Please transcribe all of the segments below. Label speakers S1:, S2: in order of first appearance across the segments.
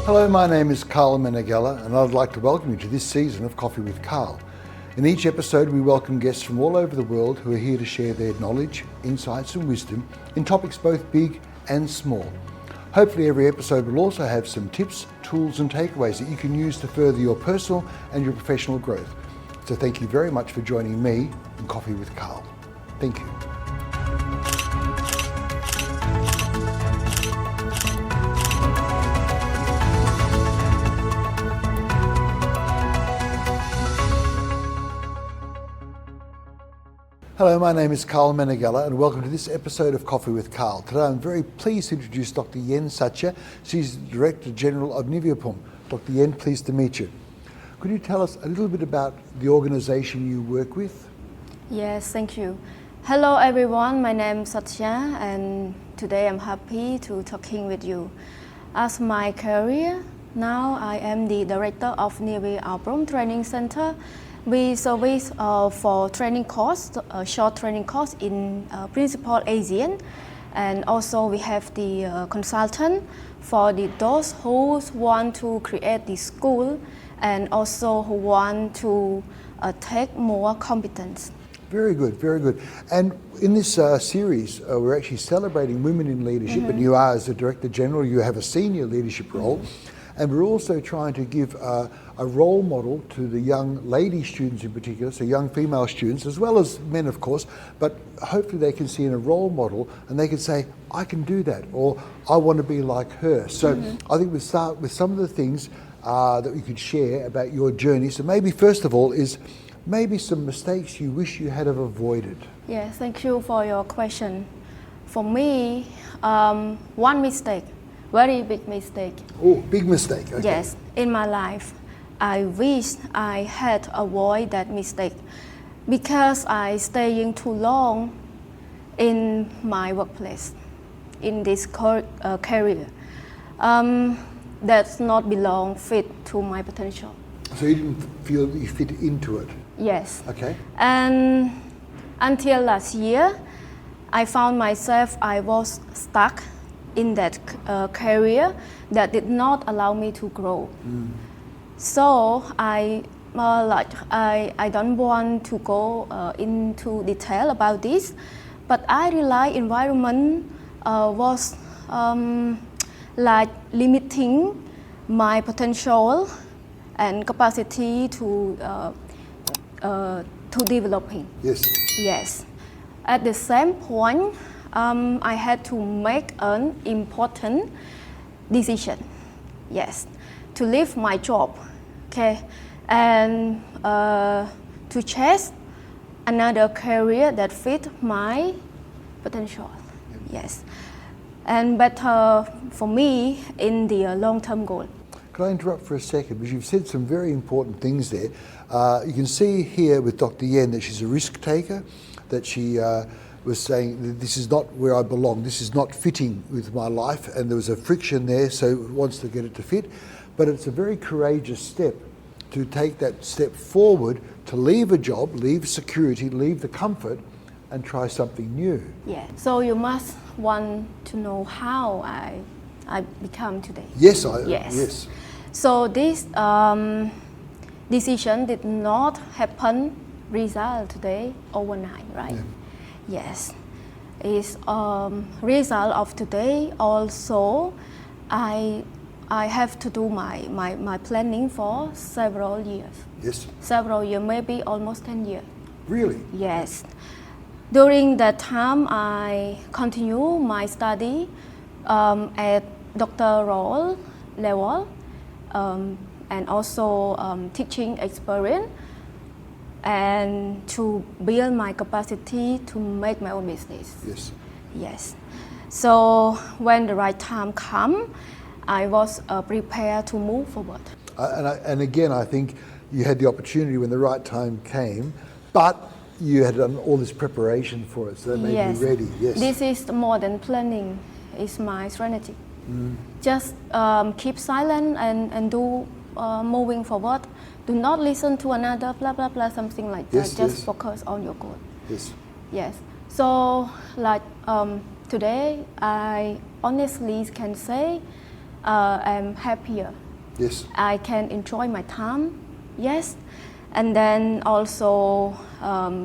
S1: Hello, my name is Karl Meneghella, and I'd like to welcome you to this season of Coffee with Karl. In each episode, we welcome guests from all over the world who are here to share their knowledge, insights and wisdom in topics both big and small. Hopefully every episode will also have some tips, tools and takeaways that you can use to further your personal and your professional growth. So thank you very much for joining me in Coffee with Karl. Thank you. Hello, my name is Karl Meneghella and welcome to this episode of Coffee with Karl. Today I'm very pleased to introduce Dr. Satya. She's the Director General of PSBU. Dr. Yen, pleased to meet you. Could you tell us a little bit about the organisation you work with?
S2: Yes, thank you. Hello everyone, my name is Satya and today I'm happy to talking with you. As my career, now I am the Director of PSBU Training Center. We service for training course, short training course in Principal Asian, and also we have the consultant for those who want to create the school and also who want to take more competence.
S1: Very good, very good. And in this series, we're actually celebrating women in leadership, and you are, as the Director General, you have a senior leadership role. And we're also trying to give a role model to the young lady students in particular, so young female students, as well as men, of course, but hopefully they can see in a role model and they can say, I can do that, or I want to be like her. So I think we'll start with some of the things that you could share about your journey. So maybe first of all is maybe some mistakes you wish you had have avoided.
S2: Yes, thank you for your question. For me, one mistake. Very big mistake.
S1: Oh, big mistake. Okay.
S2: Yes, in my life, I wish I had avoided that mistake because I staying too long in my workplace, in this career. That's not belong fit to my potential.
S1: So you didn't feel that you fit into it?
S2: Yes.
S1: Okay.
S2: And until last year, I found myself I was stuck in that career that did not allow me to grow. So I don't want to go into detail about this, but I realized environment was like limiting my potential and capacity to developing.
S1: Yes.
S2: Yes. At the same point, I had to make an important decision, yes, to leave my job, okay, and to chase another career that fit my potential, yes, and better for me in the long-term goal.
S1: Can I interrupt for a second? Because you've said some very important things there. You can see here with Dr. Yen that she's a risk taker, that she was saying that this is not where I belong, this is not fitting with my life, and there was a friction there, so wants to get it to fit. But it's a very courageous step to take that step forward, to leave a job, leave security, leave the comfort, and try something new.
S2: Yeah, so you must want to know how I become today.
S1: Yes,
S2: yes. So this decision did not happen result today overnight, right? Yeah. Yes, it's result of today. Also, I have to do my planning for several years.
S1: Yes.
S2: Several years, maybe almost 10 years.
S1: Really?
S2: Yes. During that time, I continue my study at doctoral level and also teaching experience, and to build my capacity to make my own business.
S1: Yes.
S2: Yes. So when the right time come, I was prepared to move forward.
S1: And again, I think you had the opportunity when the right time came, but you had done all this preparation for it, so that made you ready. Yes.
S2: This is more than planning. It's my strategy. Just keep silent and do moving forward. Do not listen to another blah blah blah, something like that. Just focus on your goal.
S1: Yes.
S2: Yes. So like today, I honestly can say I'm happier.
S1: Yes.
S2: I can enjoy my time, yes, and then also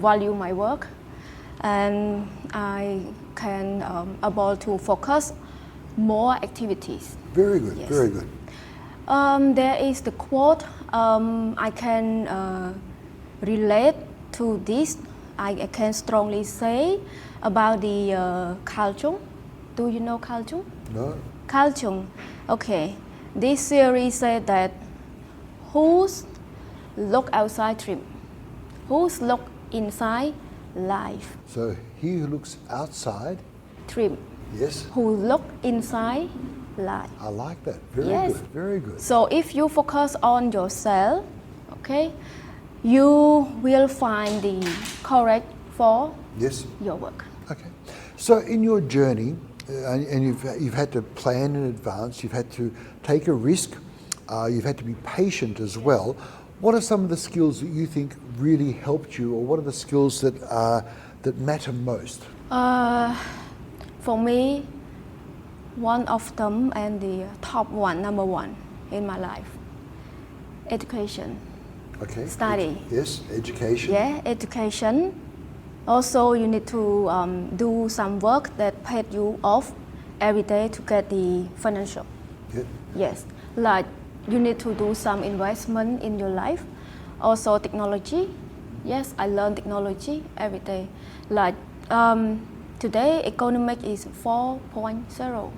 S2: value my work, and I can able to focus more activities.
S1: Very good,
S2: Yes.
S1: very good.
S2: There is the quote, I can relate to this. I can strongly say about the Karl Chung. Do you know Karl Chung?
S1: No?
S2: Karl Chung. Okay. This series said that who's look outside dream, who's look inside life.
S1: So he who looks outside,
S2: Dream.
S1: yes,
S2: Who look inside life.
S1: I like that. Very
S2: Yes.
S1: good, very good.
S2: So if you focus on yourself, okay, you will find the correct for
S1: Yes.
S2: your work.
S1: Okay. So in your journey, and you've had to plan in advance, you've had to take a risk, you've had to be patient as well. What are some of the skills that you think really helped you, or what are the skills that matter most?
S2: For me, one of them and the top one, number one in my life, education.
S1: Okay.
S2: Study.
S1: Yes, education.
S2: Yeah, education. Also, you need to do some work that paid you off every day to get the financial.
S1: Yeah.
S2: Yes, like you need to do some investment in your life. Also, technology. Yes, I learn technology every day. Like today, economic is 4.0,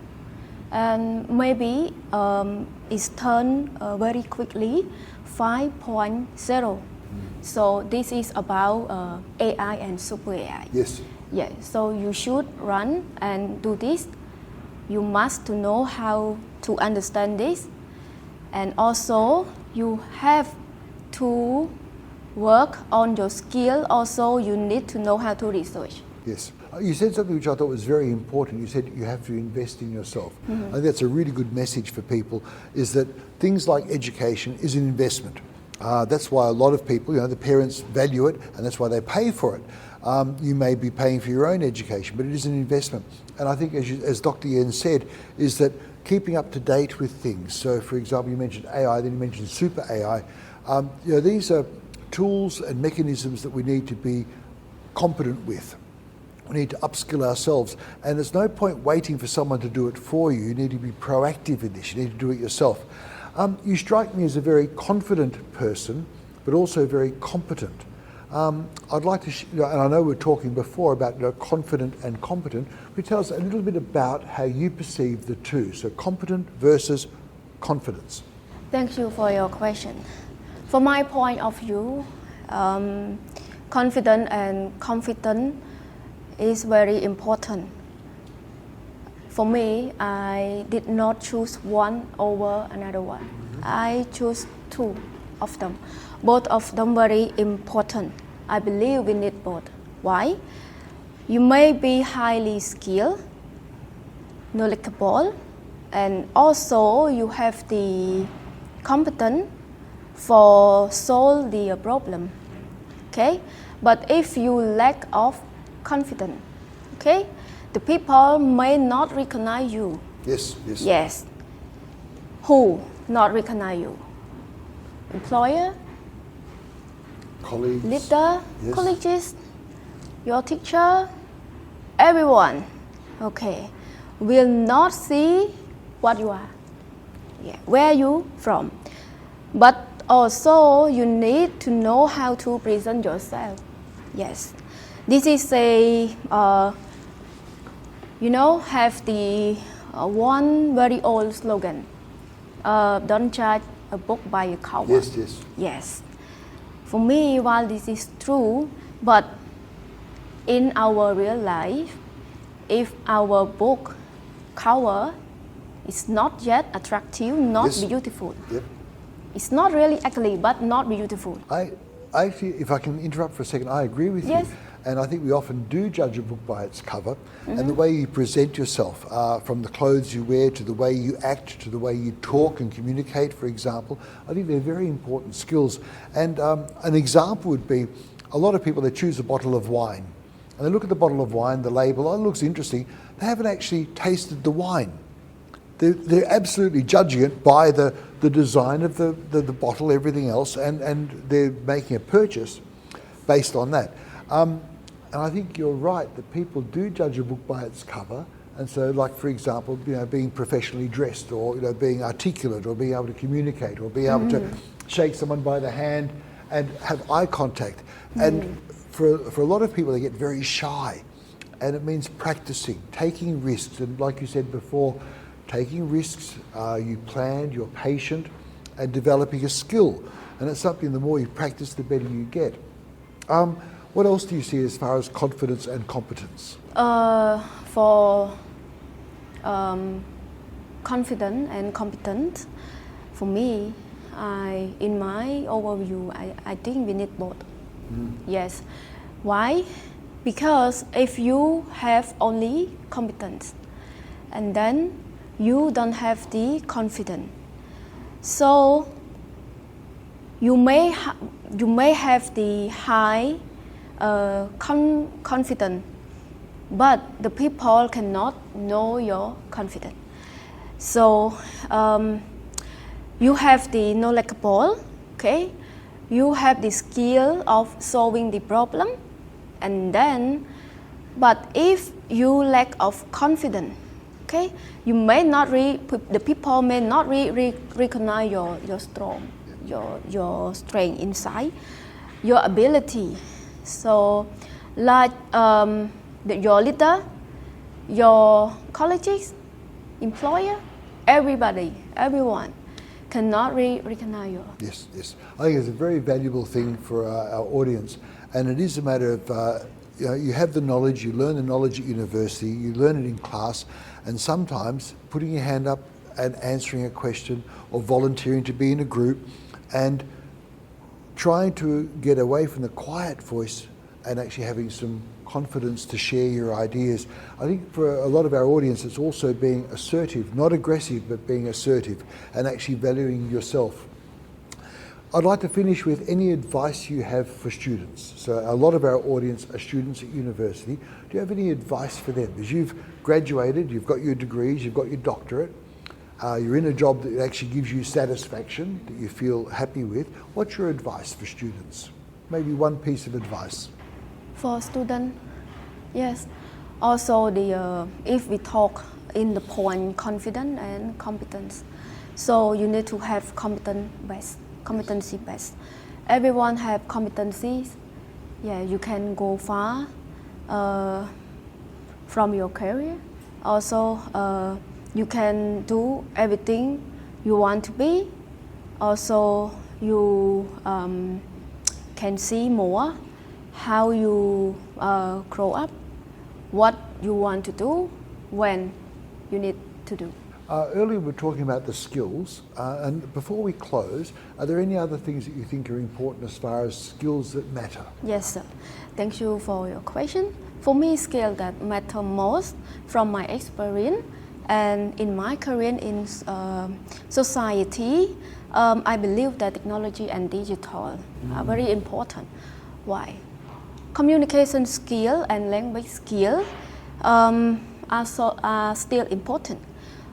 S2: and maybe it's turned very quickly 5.0. So this is about AI and super AI.
S1: Yes.
S2: Yeah, so you should run and do this. You must to know how to understand this, and also you have to work on your skill. Also, you need to know how to research.
S1: Yes. You said something which I thought was very important. You said you have to invest in yourself. I think that's a really good message for people, is that things like education is an investment. That's why a lot of people, the parents value it, and that's why they pay for it. You may be paying for your own education, but it is an investment. And I think, as Dr. Yen said, is that keeping up to date with things. So, for example, you mentioned AI, then you mentioned super AI. These are tools and mechanisms that we need to be competent with. We need to upskill ourselves, and there's no point waiting for someone to do it for you. You need to be proactive in this. You need to do it yourself. You strike me as a very confident person, but also very competent. I'd like to, and I know we were talking before about confident and competent. Could you tell us a little bit about how you perceive the two? So competent versus confidence.
S2: Thank you for your question. From my point of view, confident and competent is very important. For me, I did not choose one over another one. I chose two of them. Both of them very important. I believe we need both. Why? You may be highly skilled, knowledgeable, and also you have the competence for solve the problem. Okay? But if you lack of confidence, okay, the people may not recognize you.
S1: Yes, yes.
S2: Yes. Who not recognize you? Employer,
S1: Colleagues.
S2: leader,
S1: Yes.
S2: colleagues, your teacher, everyone, okay, will not see what you are, where you from. But also you need to know how to present yourself. Yes. This is a, have the one very old slogan. Don't judge a book by a cover.
S1: Yes, yes.
S2: Yes. For me, while this is true, but in our real life, if our book cover is not yet attractive, not
S1: Yes.
S2: beautiful,
S1: Yep.
S2: it's not really ugly, but not beautiful.
S1: I actually, if I can interrupt for a second, I agree with
S2: Yes.
S1: you. And I think we often do judge a book by its cover, and the way you present yourself, from the clothes you wear to the way you act to the way you talk and communicate, for example. I think they're very important skills. And an example would be, a lot of people, they choose a bottle of wine. And they look at the bottle of wine, the label, oh, it looks interesting. They haven't actually tasted the wine. they're absolutely judging it by the design of the bottle, everything else, and they're making a purchase based on that. And I think you're right that people do judge a book by its cover. And so, like, for example, being professionally dressed, or being articulate, or being able to communicate, or being able to shake someone by the hand and have eye contact. And for a lot of people, they get very shy. And it means practicing, taking risks. And like you said before, taking risks, you planned, you're patient, and developing a skill. And it's something, the more you practice, the better you get. What else do you see as far as confidence and competence?
S2: For confident and competent, for me, in my overview, I think we need both. Yes. Why? Because if you have only competence and then you don't have the confidence, so you may have the high confidence, but the people cannot know your confidence. So you have the knowledgeable, okay? You have the skill of solving the problem, and then, but if you lack of confidence, okay, you may not the people may not recognize your strong, your strength inside, your ability. So, like your leader, your colleagues, employer, everyone cannot recognize you.
S1: Yes, yes. I think it's a very valuable thing for our audience, and it is a matter of you have the knowledge, you learn the knowledge at university, you learn it in class, and sometimes putting your hand up and answering a question, or volunteering to be in a group, and trying to get away from the quiet voice and actually having some confidence to share your ideas. I think for a lot of our audience, it's also being assertive, not aggressive, but being assertive and actually valuing yourself. I'd like to finish with any advice you have for students. So a lot of our audience are students at university. Do you have any advice for them? As you've graduated, you've got your degrees, you've got your doctorate, you're in a job that actually gives you satisfaction, that you feel happy with. What's your advice for students? Maybe one piece of advice.
S2: For students, yes. Also, if we talk in the point confidence and competence, so you need to have competency based. Everyone have competencies. Yeah, you can go far from your career. Also, you can do everything you want to be. Also, you can see more how you grow up, what you want to do, when you need to do.
S1: Earlier we were talking about the skills, and before we close, are there any other things that you think are important as far as skills that matter?
S2: Yes, sir. Thank you for your question. For me, skills that matter most from my experience and in my career in society, I believe that technology and digital are very important. Why? Communication skill and language skill are still important.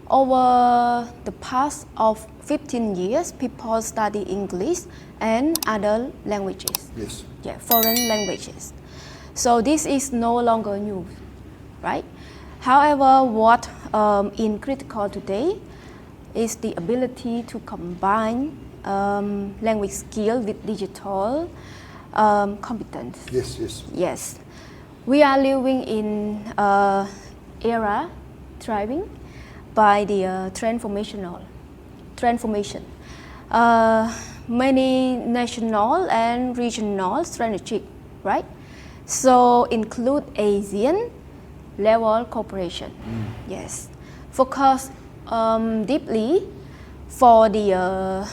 S2: Over the past of 15 years, people study English and other languages.
S1: Yes.
S2: Yeah, foreign languages. So this is no longer new, right? However, what is critical today is the ability to combine language skill with digital competence.
S1: Yes, yes.
S2: Yes. We are living in era driving by the transformation. Many national and regional strategic, right? So include Asian level cooperation. Yes. Focus deeply for the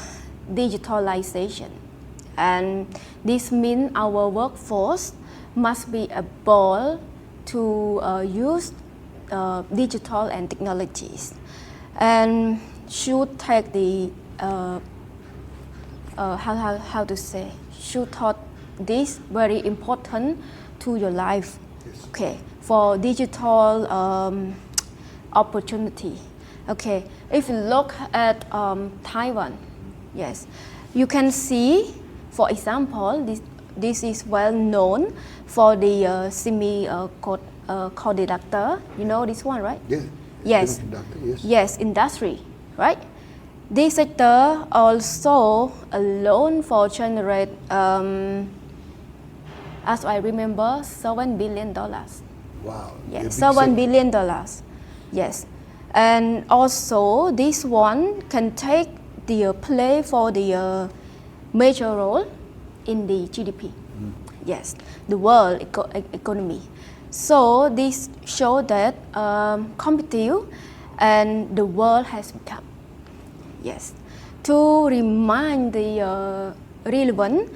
S2: digitalization. And this means our workforce must be able to use digital and technologies, and should take the should thought this very important to your life.
S1: Yes.
S2: Okay, for digital opportunity. Okay, if you look at Taiwan, yes, you can see, for example, this is well known for the semiconductor. You know this one, right?
S1: Yeah.
S2: Yes.
S1: Semiconductor, yes.
S2: Yes, industry, right? This sector also alone for generate, as I remember, $7 billion.
S1: Wow.
S2: Yes, $7 billion. Yes, and also this one can take the play for the major role in the GDP. Yes, the world economy. So this shows that competitive and the world has become. Yes, to remind the relevant,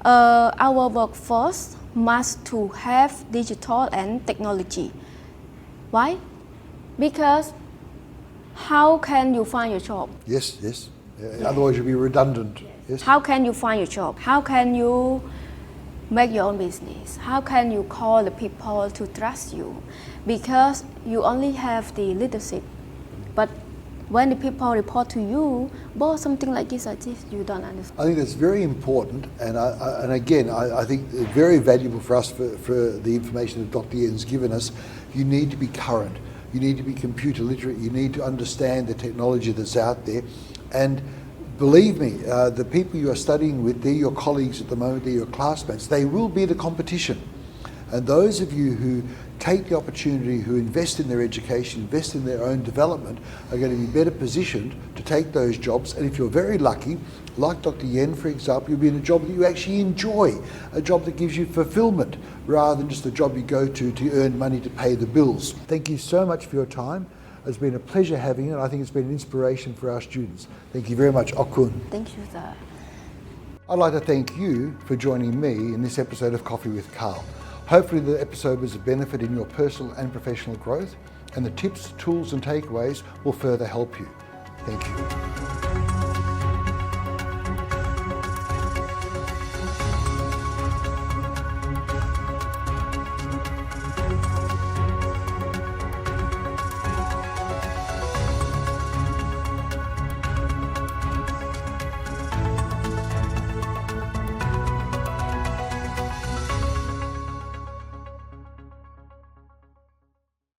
S2: our workforce must to have digital and technology. Why? Because how can you find your job?
S1: Yes, yes. Otherwise you'll be redundant. Yes.
S2: How can you find your job? How can you make your own business? How can you call the people to trust you? Because you only have the leadership. But when the people report to you, well, something like this, you don't understand.
S1: I think that's very important, and again, I think very valuable for us for the information that Dr. Yen's given us. You need to be current. You need to be computer literate. You need to understand the technology that's out there. And believe me, the people you are studying with, they're your colleagues at the moment, they're your classmates. They will be the competition. And those of you who take the opportunity, who invest in their education, invest in their own development, are going to be better positioned to take those jobs. And if you're very lucky, like Dr. Yen, for example, you'll be in a job that you actually enjoy, a job that gives you fulfillment, rather than just a job you go to earn money to pay the bills. Thank you so much for your time. It's been a pleasure having you, and I think it's been an inspiration for our students. Thank you very much. Okun.
S2: Thank you, sir.
S1: I'd like to thank you for joining me in this episode of Coffee with Karl. Hopefully the episode was a benefit in your personal and professional growth, and the tips, tools and takeaways will further help you. Thank you.